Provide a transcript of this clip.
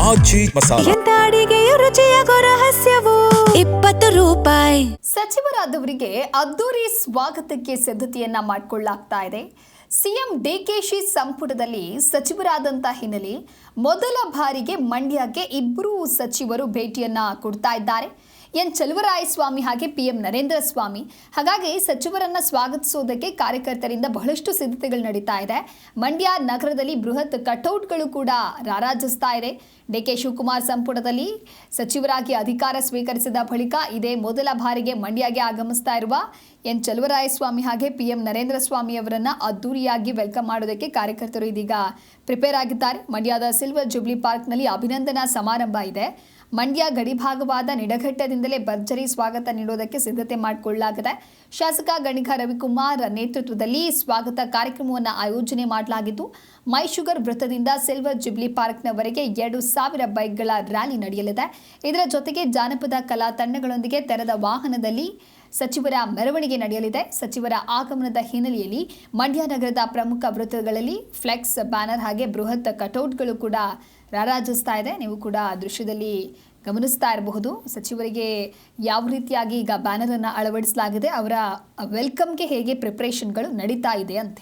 ಆಚಿ ಮಸಾಲ. ಎಂತ ಅಡಿಗೆಯ ರುಚಿಯಾಗೋ ರಹಸ್ಯವು 20 ರೂಪಾಯಿ. ಸಚಿವರಾದವರಿಗೆ ಅದ್ದೂರಿ ಸ್ವಾಗತಕ್ಕೆ ಸಿದ್ಧತೆಯನ್ನ ಮಾಡಿಕೊಳ್ಳಲಾಗ್ತಾ ಇದೆ. ಸಿಎಂ ಡಿಕೆಶಿ ಸಂಪುಟದಲ್ಲಿ ಸಚಿವರಾದಂಥ ಹಿನ್ನೆಲೆ ಮೊದಲ ಬಾರಿಗೆ ಮಂಡ್ಯಕ್ಕೆ ಇಬ್ಬರು ಸಚಿವರು ಭೇಟಿಯನ್ನ ಕೊಡ್ತಾ ಇದ್ದಾರೆ. ಎನ್ ಚಲುವರಾಯಸ್ವಾಮಿ ಹಾಗೆ PM ನರೇಂದ್ರ ಸ್ವಾಮಿ. ಹಾಗಾಗಿ ಸಚಿವರನ್ನ ಸ್ವಾಗತಿಸೋದಕ್ಕೆ ಕಾರ್ಯಕರ್ತರಿಂದ ಬಹಳಷ್ಟು ಸಿದ್ಧತೆಗಳು ನಡೀತಾ ಇದೆ. ಮಂಡ್ಯ ನಗರದಲ್ಲಿ ಬೃಹತ್ ಕಟೌಟ್ಗಳು ಕೂಡ ರಾರಾಜಿಸ್ತಾ ಇದೆ. ಡಿಕೆ ಶಿವಕುಮಾರ್ ಸಂಪುಟದಲ್ಲಿ ಸಚಿವರಾಗಿ ಅಧಿಕಾರ ಸ್ವೀಕರಿಸಿದ ಬಳಿಕ ಇದೇ ಮೊದಲ ಬಾರಿಗೆ ಮಂಡ್ಯಗೆ ಆಗಮಿಸ್ತಾ ಇರುವ ಎನ್ ಚಲುವರಾಯಸ್ವಾಮಿ ಹಾಗೆ PM ನರೇಂದ್ರ ಸ್ವಾಮಿ ಅವರನ್ನ ಅದ್ದೂರಿಯಾಗಿ ವೆಲ್ಕಮ್ ಮಾಡೋದಕ್ಕೆ ಕಾರ್ಯಕರ್ತರು ಇದೀಗ ಪ್ರಿಪೇರ್ ಆಗಿದ್ದಾರೆ. ಮಂಡ್ಯದ ಸಿಲ್ವರ್ ಜುಬ್ಲಿ ಪಾರ್ಕ್ನಲ್ಲಿ ಅಭಿನಂದನಾ ಸಮಾರಂಭ ಇದೆ. ಮಂಡ್ಯ ಗಡಿಭಾಗವಾದ ನಿಡಘಟ್ಟದಿಂದಲೇ ಭರ್ಜರಿ ಸ್ವಾಗತ ನೀಡೋದಕ್ಕೆ ಸಿದ್ಧತೆ ಮಾಡಿಕೊಳ್ಳಲಾಗಿದೆ. ಶಾಸಕ ಗಣಿಗ ರವಿಕುಮಾರ್ ನೇತೃತ್ವದಲ್ಲಿ ಸ್ವಾಗತ ಕಾರ್ಯಕ್ರಮವನ್ನು ಆಯೋಜನೆ ಮಾಡಲಾಗಿದ್ದು, ಮೈ ಶುಗರ್ ವೃತ್ತದಿಂದ ಸಿಲ್ವರ್ ಜುಬ್ಲಿ ಪಾರ್ಕ್ನವರೆಗೆ 2,000 ಬೈಕ್ಗಳ ರ್ಯಾಲಿ ನಡೆಯಲಿದೆ. ಇದರ ಜೊತೆಗೆ ಜಾನಪದ ಕಲಾ ತಂಡಗಳೊಂದಿಗೆ ತೆರೆದ ವಾಹನದಲ್ಲಿ ಸಚಿವರ ಮೆರವಣಿಗೆ ನಡೆಯಲಿದೆ. ಸಚಿವರ ಆಗಮನದ ಹಿನ್ನೆಲೆಯಲ್ಲಿ ಮಂಡ್ಯ ನಗರದ ಪ್ರಮುಖ ವೃತ್ತಗಳಲ್ಲಿ ಫ್ಲೆಕ್ಸ್, ಬ್ಯಾನರ್ ಹಾಗೆ ಬೃಹತ್ ಕಟೌಟ್ಗಳು ಕೂಡ ರಾರಾಜಿಸ್ತಾ ಇದೆ. ನೀವು ಕೂಡ ದೃಶ್ಯದಲ್ಲಿ ಗಮನಿಸ್ತಾ ಇರಬಹುದು. ಸಚಿವರಿಗೆ ಯಾವ ರೀತಿಯಾಗಿ ಈಗ ಬ್ಯಾನರ್ ಅನ್ನು ಅಳವಡಿಸಲಾಗಿದೆ, ಅವರ ವೆಲ್ಕಮ್ಗೆ ಹೇಗೆ ಪ್ರಿಪರೇಷನ್ಗಳು ನಡೀತಾ ಇದೆ ಅಂತ.